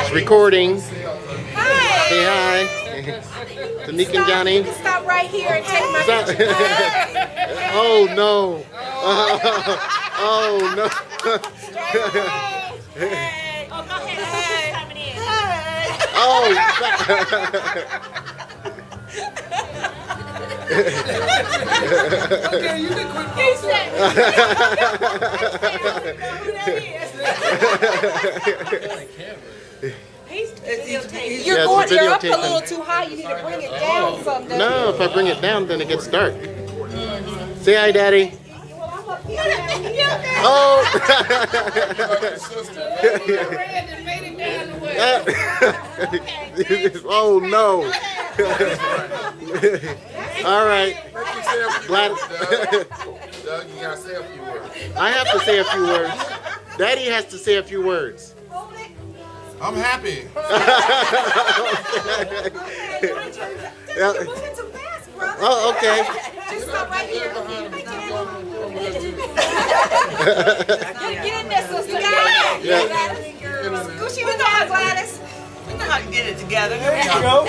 It's recording. Hi. Say hi. To Nick and Johnny. You can stop right here and take my picture. Oh no. Oh no. Hey. Oh, go ahead. Hey. Coming in. Hey. Oh. Okay, you can quit. He said. You're Yes, going. You're up a videotaping. little too high. You need to bring it down some. No, if I bring it down, then it gets dark. Say hi, Daddy. Oh. Oh no. All right. Glad. Doug, you gotta say a few words. I have to say a few words. Daddy has to say a few words. I'm happy. Oh, okay. Just stop right here. Get in there, sister. Yeah. Gucci, we got Gladys. We know how to get it together. There you go.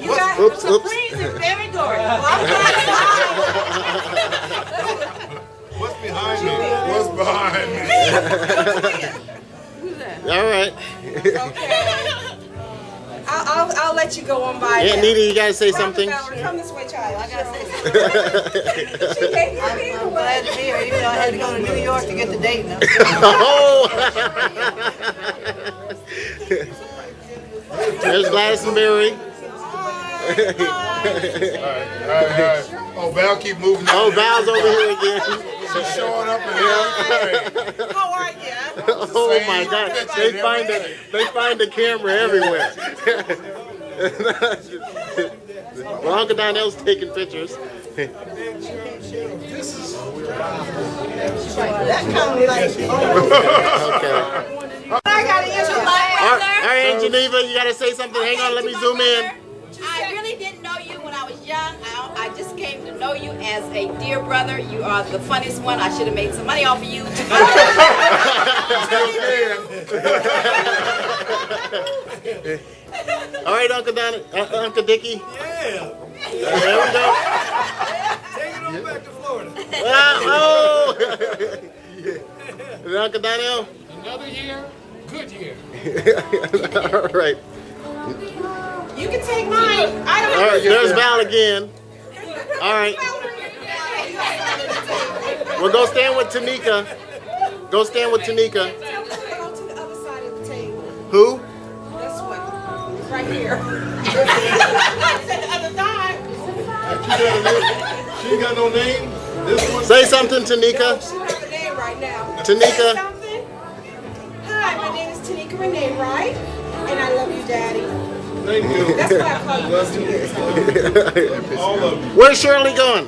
You got Oops, some oops. greens and very gorgeous. What's behind me? What's behind me? All right. I'll let you go on by. Yeah, Nita, you gotta say something. Come this way, child. I gotta say I'm glad to be here, even though I had to go to New York to get the date now. Oh. There's Gladys and Barry. All right. Oh, Val keep moving. Oh, Val's over here again. She's showing up in here. How are you? Oh my God! They find the camera everywhere. Well, Uncle Donnell's taking pictures. That kind of like. Okay. I gotta answer All right, Aunt Geneva, you gotta say something. Hang on, let me zoom in. I really didn't know you when I was young. I just came to know you as a dear brother. You are the funniest one. I should have made some money off of you. All right, Uncle Uncle Dickie. Yeah. There we go. Take it on back to Florida. Oh. Uncle Donnell. Another year, good year. All right. You can take mine. I don't All right. There's Val again. All right. Well, go stand with Tanika. Go stand with Tanika. Go to the other side of the table. Who? This way. Right here. The other side. She ain't got no name. This one. Say something, Tanika. She has a name right now. Tanika. Something? Hi, my name is Tanika Renee Wright, and I love you, Daddy. Thank you. That's why I call you Mr. All of you. Where's Shirley going?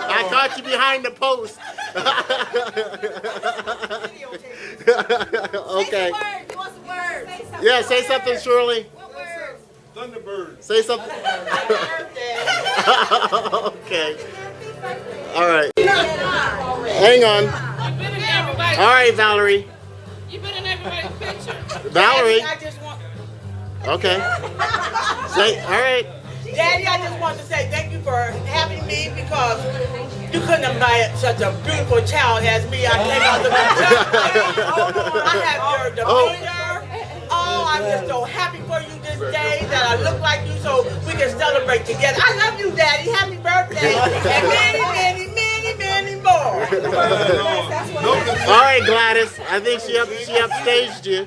I caught you behind the post. Okay. You want some words? Yeah, say something, Shirley. What words? Thunderbird. Say something. Okay. All right. Hang on. All right, Valerie. You've been in everybody's picture. Valerie. I just want, Okay. Say. All right. Daddy, I just want to say thank you for having me because you couldn't have made such a beautiful child as me. I came out of the I have your demeanor. Oh, I'm just so happy for you this day that I look like you so we can celebrate together. I love you, Daddy. Happy birthday. And many more. All right, Gladys. I think she upstaged you.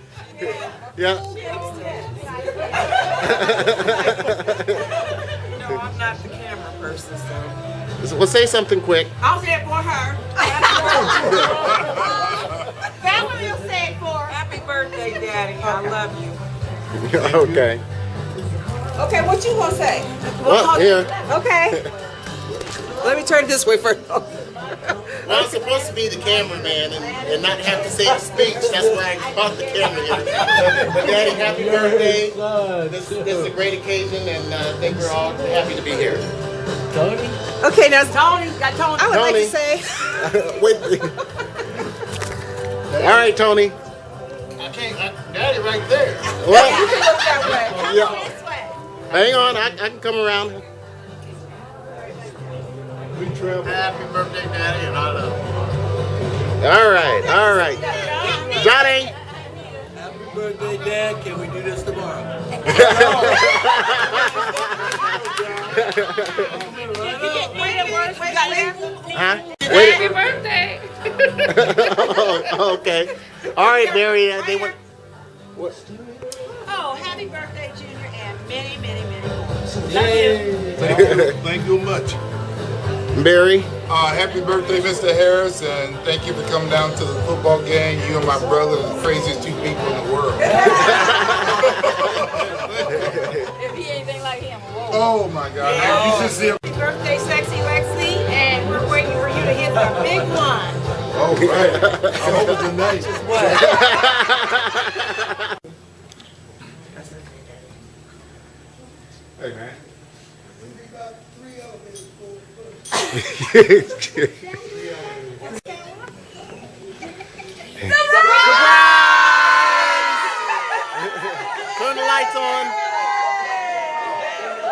Yeah. No, I'm not the camera person, so. Well, say something quick. I'll say it for her. Valerie will say it for her. Happy birthday, Daddy. I love you. Okay. Okay, what you gonna say? Well, here. Okay. Let me turn this way first. Well, I'm supposed to be the cameraman and not have to say the speech. That's why I brought the camera here. But Daddy, happy birthday. This is a great occasion, and I think we're all happy to be here. Okay, now Tony, got Tony. I would like Tony. to say Wait. All right, Tony. I can't. Daddy right there. Well, That way. yeah. Hang on, I can come around. We travel. Happy birthday, Daddy, and I love you. All right. Johnny. Happy birthday, Dad. Can we do this tomorrow? Huh? Happy birthday! Okay. All right, Mary. They want. What? Oh, happy birthday, Junior, and many, many, many more. Thank you much. Barry. Happy birthday, Mr. Harris, and thank you for coming down to the football game. You and my brother are the craziest two people in the world. If he anything like him, whoa. Oh my God. You should see him. Happy birthday, sexy Lexi, and we're waiting for you to hit the big one. Oh, right. I hope it's a nice. Hey, man. Turn the lights on.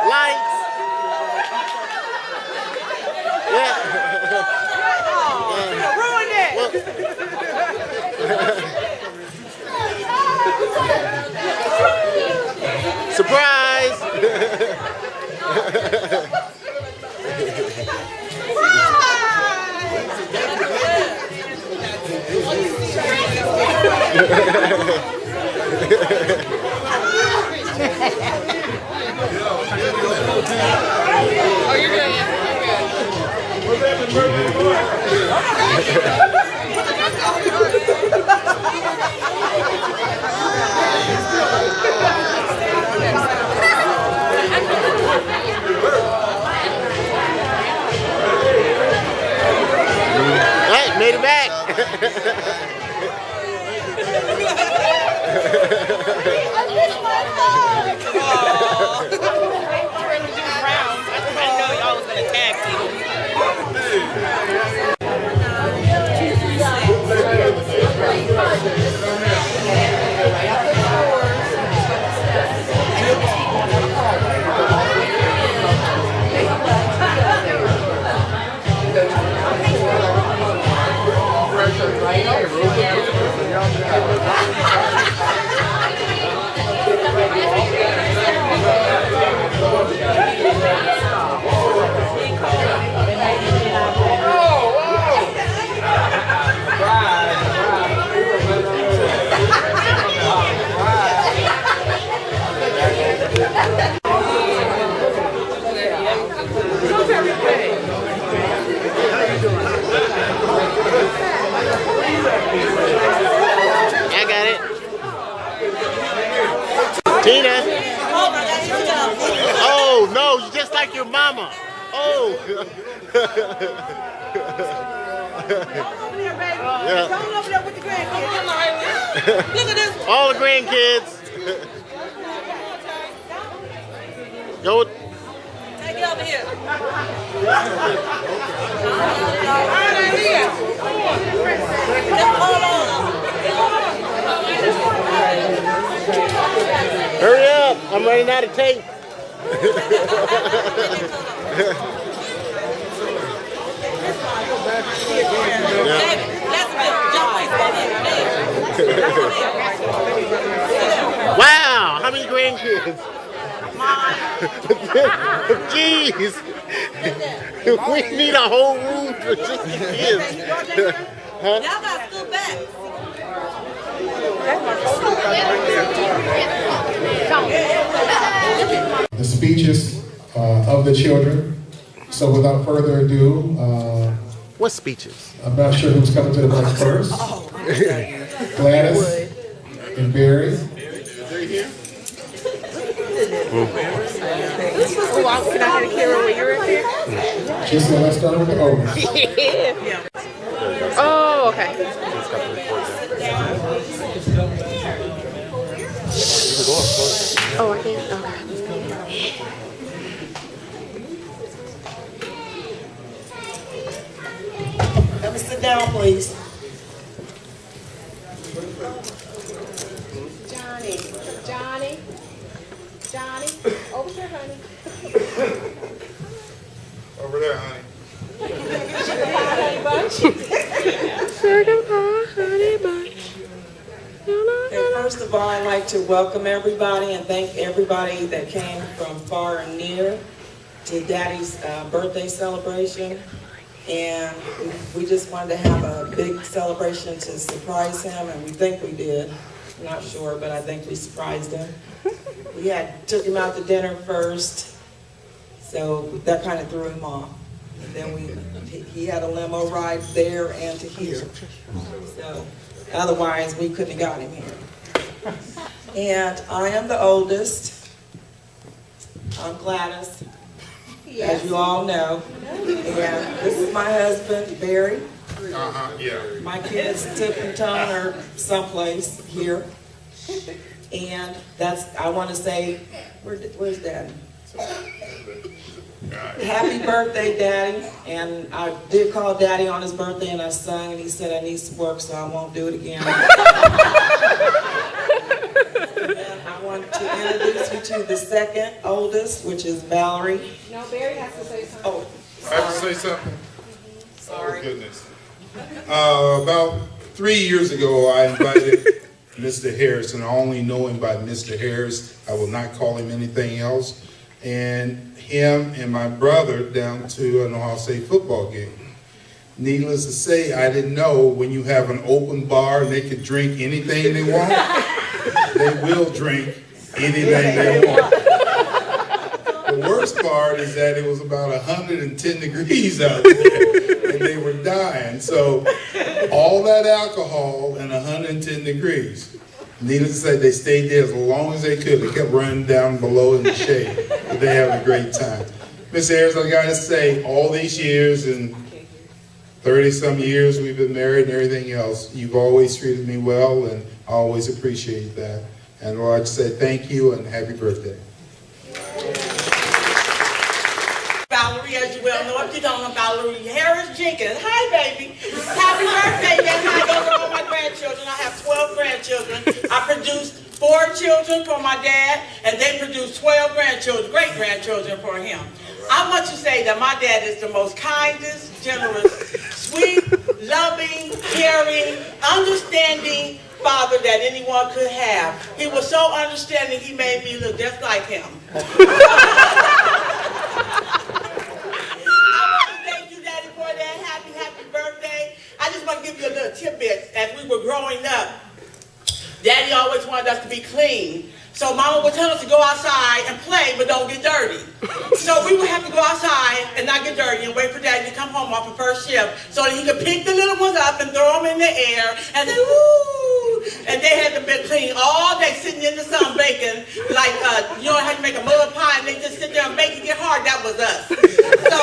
Lights. Yeah. Ruined it. Surprise. Oh, you're good. Hey, made it back. I know y'all was gonna tag I got it. Tina. Oh no, you're just like your mama. Oh. Yeah. Come over there with the grandkids. Look at this one. All the grandkids. Go. Take it over here. Hurry up. I'm running out of tape. Wow, how many grandkids? Jeez. We need a whole room for just the kids. Huh? Y'all got to scoot back. The speeches of the children. So without further ado, What speeches? I'm not sure who's coming to the mic first. Gladys and Barry. Oh, can I get a camera when you're in here? Just so let's start with the oldest. Oh, okay. Oh, I can't. Okay. Let me down, please. Johnny, over here, honey. Over there, honey. Honey bunch. Sugar pie, honey bunch. Okay, first of all, I'd like to welcome everybody and thank everybody that came from far and near to Daddy's birthday celebration. And we just wanted to have a big celebration to surprise him, and we think we did. I'm not sure, but I think we surprised him. We took him out to dinner first, so that kind of threw him off. And then he had a limo ride there and to here. So otherwise, we couldn't have got him here. And I am the oldest. I'm Gladys, as you all know. And this is my husband, Barry. Yeah. My kids, Tiff and Ton, are someplace here. And I want to say, where's Daddy? Happy birthday, Daddy. And I did call Daddy on his birthday and I sung and he said I need some work, so I won't do it again. And I want to introduce you to the second oldest, which is Valerie. No, Barry has to say something. Oh, I have to say something? sorry. Oh, goodness. About 3 years ago, I invited Mr. Harris, and I only know him by Mr. Harris. I will not call him anything else. And him and my brother down to an Ohio State football game. Needless to say, I didn't know when you have an open bar and they can drink anything they want, they will drink anything they want. The worst part is that it was about 110 degrees out there and they were dying. So all that alcohol and 110 degrees. Needless to say, they stayed there as long as they could. They kept running down below in the shade. But they having a great time. Miss Harris, I gotta say, all these years and 30-some years we've been married and everything else, you've always treated me well, and I always appreciate that. And I'd like to say thank you and happy birthday. Valerie, as you well know, if you don't know Valerie Harris Jenkins. Hi, baby. Happy birthday. Yes, I go all my grandchildren. I have 12 grandchildren. I produced 4 children for my dad, and they produced 12 grandchildren, great-grandchildren for him. I want to say that my dad is the most kindest, generous, sweet, loving, caring, understanding father that anyone could have. He was so understanding, he made me look just like him. I just want to give you a little tidbit. As we were growing up, Daddy always wanted us to be clean. So Mama would tell us to go outside and play, but don't get dirty. So we would have to go outside and not get dirty and wait for Daddy to come home off the first shift so that he could pick the little ones up and throw them in the air and say, woo! And they had to be clean all day sitting in the sun baking, like, you know how you make a mud pie and they just sit there and make it get hard? That was us. So,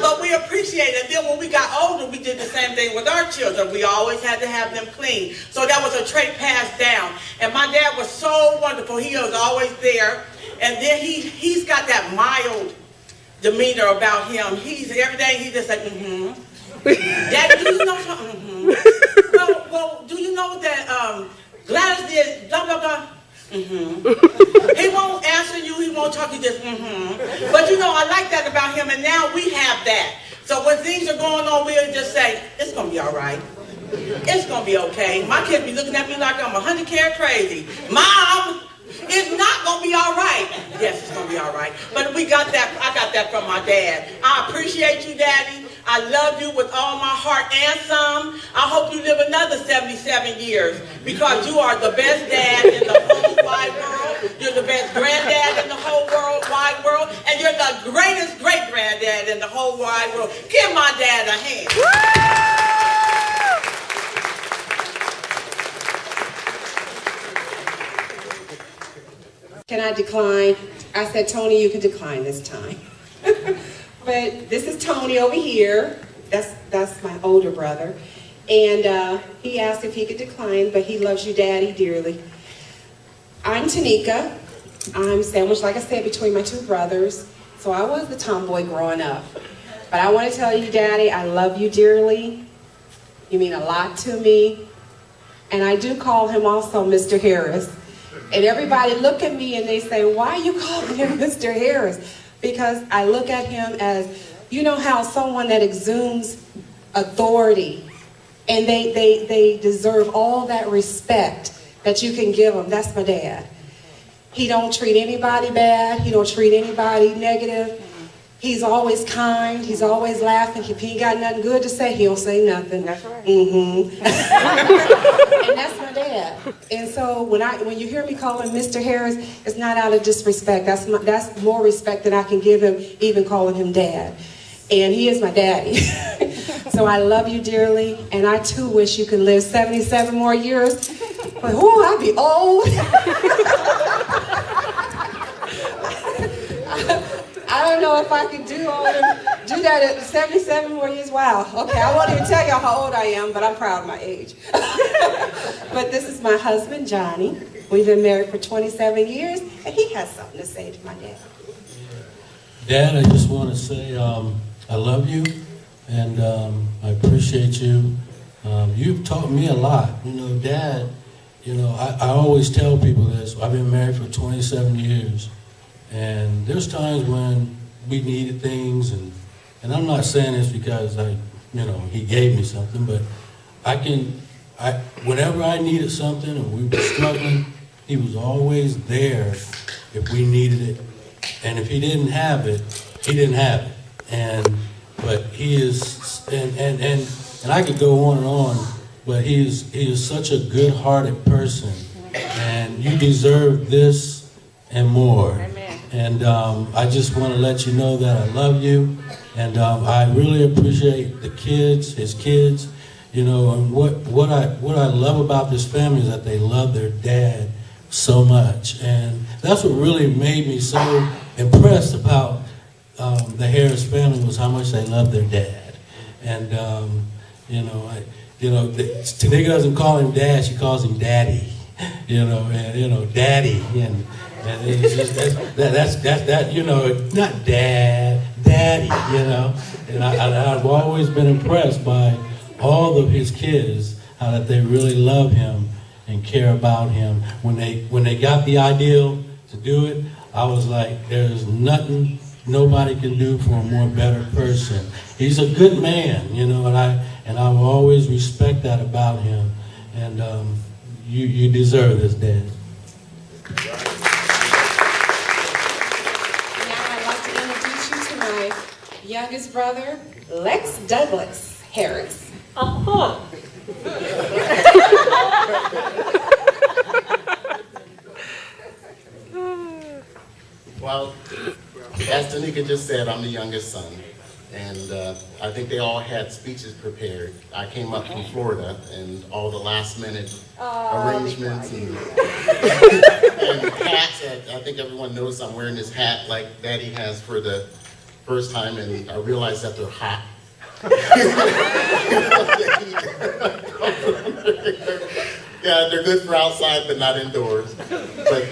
but we appreciate it. And then when we got older, we did the same thing with our children. We always had to have them clean. So that was a trait passed down. And my dad was so wonderful. He was always there. And then he's got that mild demeanor about him. Every day he's just like, mm-hmm. Daddy, do you know something? Mm-hmm. Well, do you know that Gladys did blah, blah, blah? Mm-hmm. He won't answer you. He won't talk to you, just mm-hmm. But you know, I like that about him, and now we have that. So when things are going on, we'll just say, it's going to be all right. It's going to be okay. My kids be looking at me like I'm 100 carat crazy. Mom, it's not going to be all right. Yes, it's going to be all right. But we got that. I got that from my dad. I appreciate you, Daddy. I love you with all my heart and some. I hope you live another 77 years because you are the best dad in the whole wide world. You're the best granddad in the whole wide world. And you're the greatest great-granddad in the whole wide world. Give my dad a hand. Can I decline? I said, Tony, you can decline this time. But this is Tony over here. That's my older brother. And he asked if he could decline, but he loves you, Daddy, dearly. I'm Tanika. I'm sandwiched, like I said, between my 2 brothers. So I was the tomboy growing up. But I want to tell you, Daddy, I love you dearly. You mean a lot to me. And I do call him also Mr. Harris. And everybody look at me and they say, why are you calling him Mr. Harris? Because I look at him as, you know how someone that exudes authority and they deserve all that respect that you can give them. That's my dad. He don't treat anybody bad. He don't treat anybody negative. He's always kind. He's always laughing. If he ain't got nothing good to say, he don't say nothing. That's right. And that's my dad. And so when you hear me call him Mr. Harris, it's not out of disrespect. That's more respect than I can give him, even calling him dad. And he is my daddy. So I love you dearly, and I too wish you could live 77 more years. But oh, I'd be old. I don't know if I could do that at 77 more years. Wow. Okay, I won't even tell y'all how old I am, but I'm proud of my age. But this is my husband, Johnny. We've been married for 27 years, and he has something to say to my dad. Dad, I just want to say I love you, and I appreciate you. You've taught me a lot. You know, Dad, you know, I always tell people this. I've been married for 27 years. And there's times when we needed things, and I'm not saying this because he gave me something, but whenever I needed something and we were struggling, he was always there if we needed it. And if he didn't have it, he didn't have it. But he is, and I could go on and on, but he is such a good-hearted person, and you deserve this and more. And I just want to let you know that I love you, and I really appreciate the kids, his kids, you know. And what I love about this family is that they love their dad so much, and that's what really made me so impressed about the Harris family, was how much they love their dad. And Tanika doesn't call him dad; she calls him daddy. Daddy, and it's just that's not dad, daddy, And I've always been impressed by all of his kids, how that they really love him and care about him. When they got the ideal to do it, I was like, there's nothing nobody can do for a more better person. He's a good man, and I will always respect that about him. And you deserve this, Dad. Youngest brother, Lex Douglas Harris. Well, as Tanika just said, I'm the youngest son, and I think they all had speeches prepared. I came up from Florida, and all the last-minute arrangements and hats. I think everyone knows I'm wearing this hat like Daddy has for the first time, and I realized that they're hot. Yeah, they're good for outside, but not indoors. But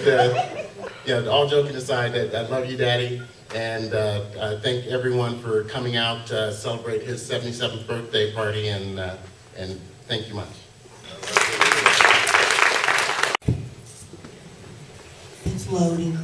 all joking aside, I love you, Daddy, and I thank everyone for coming out to celebrate his 77th birthday party, and thank you much. It's loading.